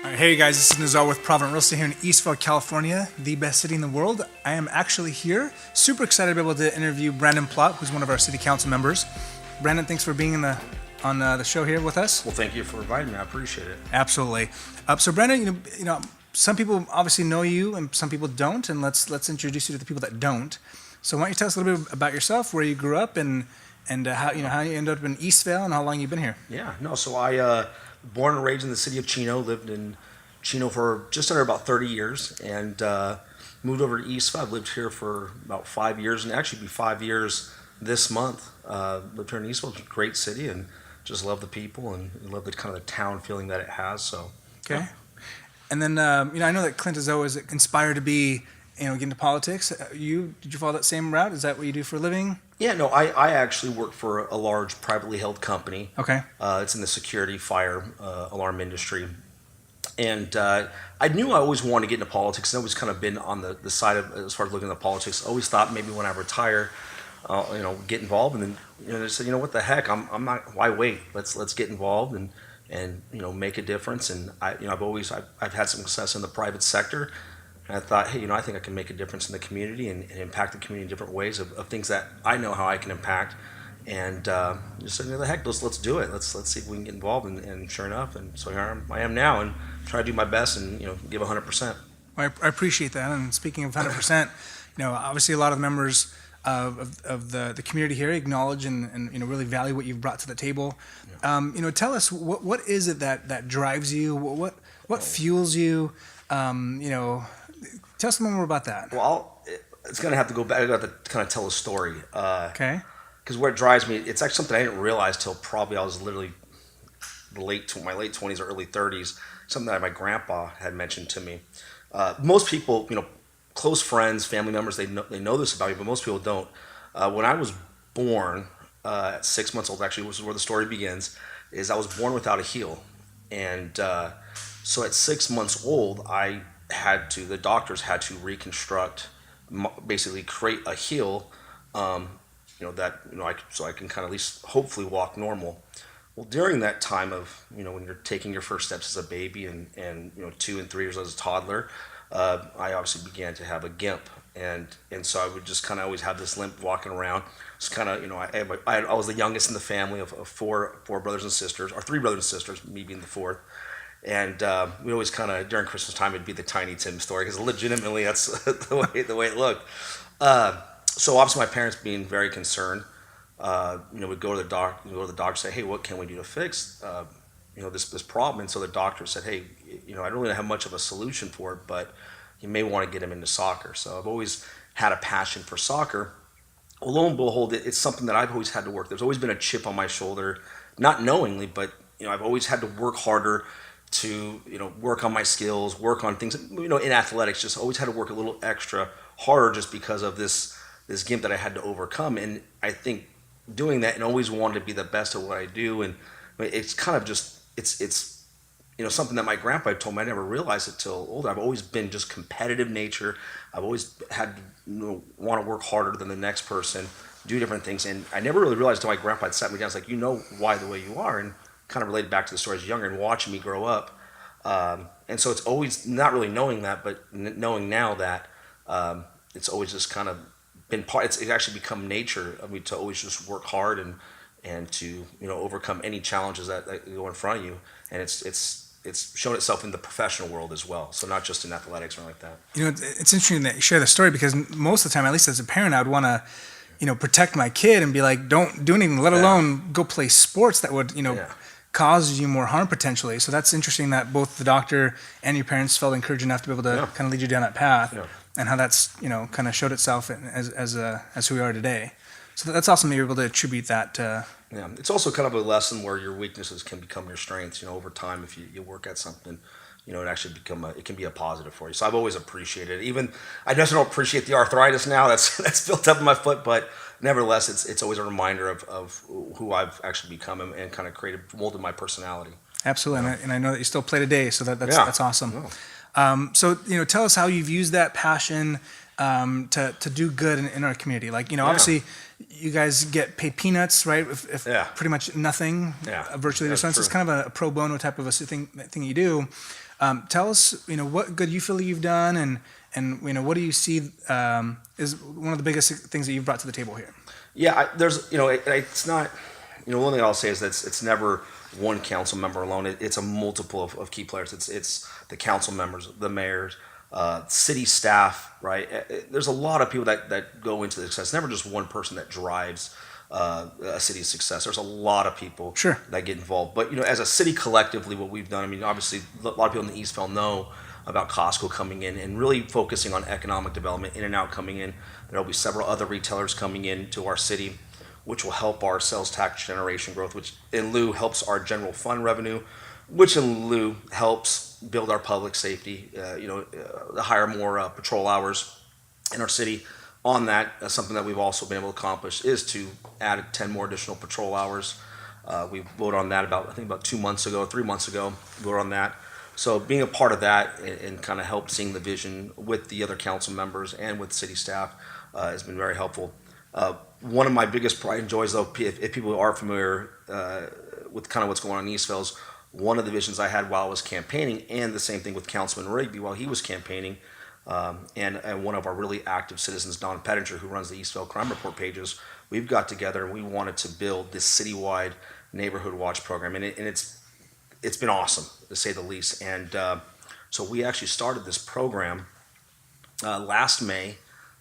All right, hey guys, this is Nazar with Provident Real Estate here in Eastvale, California, the best city in the world. I am actually here, super excited to be able to interview Brandon Plott, who's one of our city council members. Brandon, thanks for being on the show here with us. Well, thank you for inviting me. I appreciate it. Absolutely. So Brandon, some people obviously know you and some people don't, and let's introduce you to the people that don't. So why don't you tell us a little bit about yourself, where you grew up, and how you ended up in Eastvale, and how long you've been here. Yeah, no. So I born and raised in the city of Chino, lived in Chino for just under about 30 years, and moved over to Eastvale. I've lived here for about 5 years, and actually be 5 years this month. Lived here in Eastvale. It's a great city, and just love the people and love the kind of the town feeling that it has. So okay. Yeah. And then I know that Clint is always inspired to be get into politics. Did you follow that same route? Is that what you do for a living? Yeah, no, I actually work for a large privately held company. Okay. It's in the security, fire, alarm industry. And I knew I always wanted to get into politics. I've always kind of been on the side of, as far as looking at politics, always thought maybe when I retire, get involved. And then, I said, what the heck, I'm not, why wait? Let's get involved and make a difference. And I've had some success in the private sector. And I thought, hey, I think I can make a difference in the community and impact the community in different ways of things that I know how I can impact. And just said, the heck, let's do it. Let's see if we can get involved. And sure enough, and so here I am now, and try to do my best and give 100%. Well, I appreciate that. And speaking of 100%, obviously a lot of the members of the community here acknowledge and really value what you've brought to the table. Yeah. Tell us what is it that drives you? What fuels you? Tell us a little more about that. Well, it's going to have to go back. I got to kind of tell a story. Okay. Because what drives me, it's actually something I didn't realize till probably I was literally my late 20s or early 30s. Something that my grandpa had mentioned to me. Most people, close friends, family members, they know this about me, but most people don't. When I was born, at 6 months old, actually, which is where the story begins, is I was born without a heel, and so at 6 months old, the doctors had to reconstruct, basically create a heel, so I can kind of at least hopefully walk normal. Well, during that time of, when you're taking your first steps as a baby and 2 and 3 years as a toddler, I obviously began to have a gimp. And so I would just kind of always have this limp walking around. It's kind of, I was the youngest in the family of four brothers and sisters, or 3 brothers and sisters, me being the 4th. And we always kind of, during Christmas time, it'd be the Tiny Tim story, because legitimately that's the way it looked. So obviously my parents being very concerned, would go to the doctor, and say, hey, what can we do to fix, this problem? And so the doctor said, hey, I don't really have much of a solution for it, but you may want to get him into soccer. So I've always had a passion for soccer. Well, lo and behold, it's something that I've always had to work. There's always been a chip on my shoulder, not knowingly, but, I've always had to work harder to, work on my skills, work on things, in athletics, just always had to work a little extra harder just because of this gimp that I had to overcome. And I think doing that and always wanted to be the best at what I do. And it's kind of just, it's something that my grandpa told me. I never realized it till older. I've always been just competitive nature. I've always had to want to work harder than the next person, do different things. And I never really realized until my grandpa had sat me down. It's like, why the way you are, and kind of related back to the story as younger and watching me grow up. And so it's always not really knowing that, but knowing now that it's always just kind of been part. It's actually become nature of me to always just work hard and to overcome any challenges that go in front of you. And it's shown itself in the professional world as well. So not just in athletics or like that. It's interesting that you share the story, because most of the time, at least as a parent, I would want to protect my kid and be like, don't do anything, let alone go play sports that would cause you more harm potentially. So that's interesting that both the doctor and your parents felt encouraged enough to be able to kind of lead you down that path. Yeah. And how that's kind of showed itself as who we are today. So that's awesome that you're able to attribute that to. Yeah, it's also kind of a lesson where your weaknesses can become your strengths. Over time, if you work at something, it actually it can be a positive for you. So I've always appreciated it. Even I just don't appreciate the arthritis now that's built up in my foot, but nevertheless, it's always a reminder of who I've actually become and kind of molded my personality. Absolutely, and I know that you still play today, so that's awesome. Yeah. So tell us how you've used that passion to do good in our community. Like obviously, you guys get paid peanuts, right? If pretty much nothing, virtually. So it's kind of a pro bono type of a thing you do. Tell us, what good you feel you've done, and what do you see is one of the biggest things that you've brought to the table here? Yeah, there's, it's not, one thing I'll say is that it's never one council member alone. It's a multiple of key players. It's the council members, the mayors, city staff, right? There's a lot of people that go into the success. It's never just one person that drives a city's success. There's a lot of people Sure. that get involved. But, as a city collectively, what we've done, I mean, obviously, a lot of people in the Eastvale know about Costco coming in and really focusing on economic development, In-N-Out coming in. There'll be several other retailers coming into our city, which will help our sales tax generation growth, which in lieu helps our general fund revenue, which in lieu helps build our public safety, hire more patrol hours in our city. On that, something that we've also been able to accomplish is to add 10 more additional patrol hours. We voted on that about 2 months ago, 3 months ago, voted on that. So being a part of that and kind of help seeing the vision with the other council members and with city staff has been very helpful. One of my biggest pride and joys, though, if people are familiar with kind of what's going on in Eastvale, is one of the visions I had while I was campaigning, and the same thing with Councilman Rigby while he was campaigning, and one of our really active citizens, Don Pettinger, who runs the Eastvale Crime Report pages. We've got together and we wanted to build this citywide neighborhood watch program, and it's been awesome, to say the least. And so we actually started this program last May.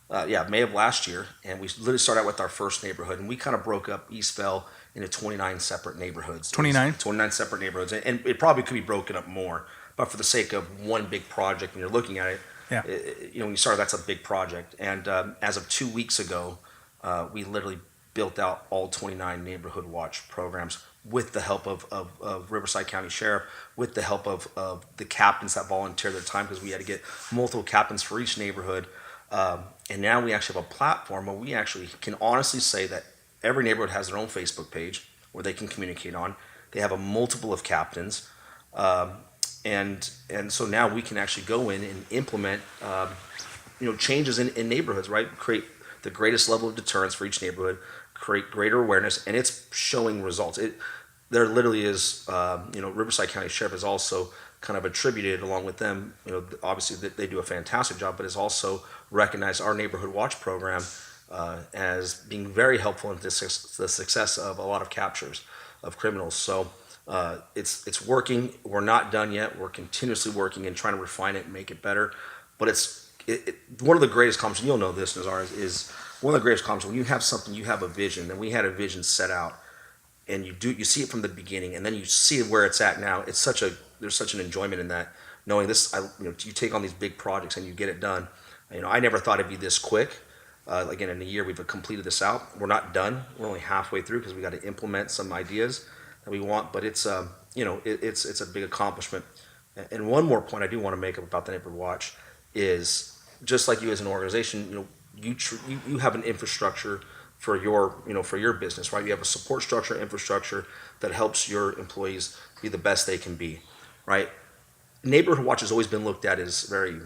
May of last year, and we literally started out with our first neighborhood, and we kind of broke up Eastvale into 29 separate neighborhoods. 29 separate neighborhoods, and it probably could be broken up more, but for the sake of one big project, when you're looking at it, when you start, that's a big project. And as of 2 weeks ago, we literally built out all 29 neighborhood watch programs with the help of Riverside County Sheriff, with the help of the captains that volunteered their time, because we had to get multiple captains for each neighborhood. And now we actually have a platform where we actually can honestly say that every neighborhood has their own Facebook page where they can communicate on. They have a multiple of captains, and so now we can actually go in and implement changes in neighborhoods, right? Create the greatest level of deterrence for each neighborhood, create greater awareness, and it's showing results. There literally is, Riverside County Sheriff is also kind of attributed along with them, obviously that they do a fantastic job, but has also recognized our neighborhood watch program as being very helpful in the success of a lot of captures of criminals. So it's working. We're not done yet. We're continuously working and trying to refine it and make it better. But it's one of the greatest accomplishments, you'll know this, Nazar, is one of the greatest accomplishments. When you have something, you have a vision, and we had a vision set out, and you see it from the beginning, and then you see where it's at now. There's such an enjoyment in that, knowing this. You take on these big projects and you get it done. I never thought it'd be this quick. Again, in a year we've completed this out. We're not done. We're only halfway through because we got to implement some ideas that we want. But it's it's a big accomplishment. And one more point I do want to make about the neighborhood watch is, just like you as an organization, you have an infrastructure for your business, right? You have a support structure, infrastructure that helps your employees be the best they can be, right? Neighborhood watch has always been looked at as very,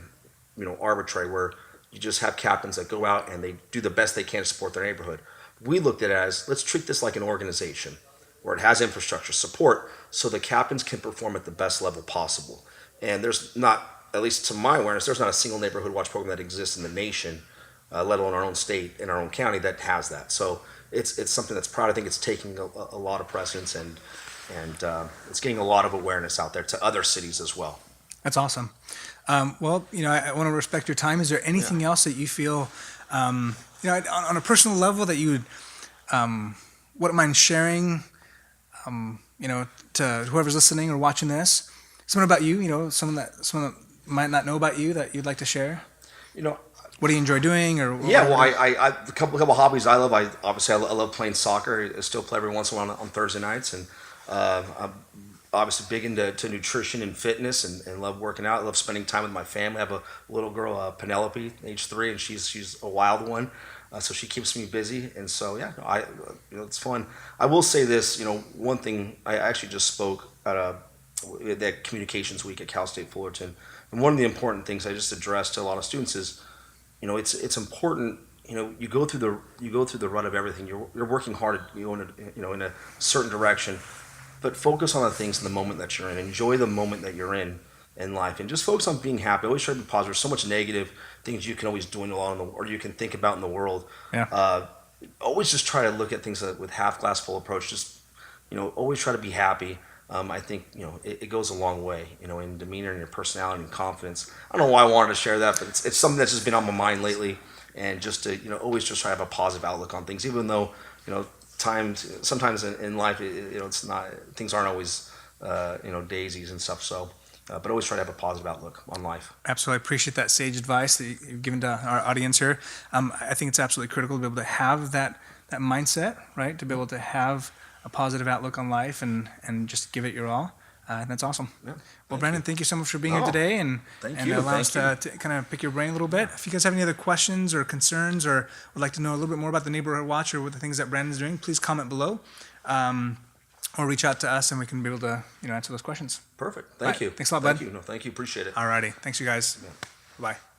arbitrary, where you just have captains that go out and they do the best they can to support their neighborhood. We looked at it as, let's treat this like an organization where it has infrastructure support so the captains can perform at the best level possible. And there's not, at least to my awareness, there's not a single neighborhood watch program that exists in the nation, let alone our own state, in our own county, that has that. So it's something that's proud. I think it's taking a lot of precedence, and it's getting a lot of awareness out there to other cities as well. That's awesome. I want to respect your time. Is there anything else that you feel, on a personal level, that you wouldn't mind sharing, to whoever's listening or watching this? Something about you, someone that might not know about you that you'd like to share? What do you enjoy doing? Or I a couple hobbies I love. I love playing soccer. I still play every once in a while on Thursday nights, and I'm obviously big into nutrition and fitness, and love working out. I love spending time with my family. I have a little girl, Penelope, age 3, and she's a wild one, so she keeps me busy. And so it's fun. I will say this, one thing, I actually just spoke at that communications week at Cal State Fullerton, and one of the important things I just addressed to a lot of students is, it's important. You go through the rut of everything. You're working hard. In a certain direction, but focus on the things in the moment that you're in. Enjoy the moment that you're in, in life, and just focus on being happy. Always try to be positive. There's so much negative things you can always dwindle on, or you can think about in the world. Yeah. Always just try to look at things with half glass full approach. Just always try to be happy. I think it goes a long way. In demeanor and your personality and confidence. I don't know why I wanted to share that, but it's something that's just been on my mind lately. And just to always just try to have a positive outlook on things, even though sometimes in life it's not, things aren't always daisies and stuff. So. But always try to have a positive outlook on life. Absolutely. I appreciate that sage advice that you've given to our audience here. I think it's absolutely critical to be able to have that mindset, right? To be able to have a positive outlook on life and just give it your all. And that's awesome. Yeah, well, Brandon, thank you so much for being here today and allow us to kind of pick your brain a little bit. If you guys have any other questions or concerns or would like to know a little bit more about the Neighborhood Watch or what the things that Brandon's doing, please comment below. Or reach out to us and we can be able to answer those questions. Perfect. Thank you. Thanks a lot, bud. Thank you. No, thank you. Appreciate it. Alrighty. Thanks, you guys. Yeah. Bye.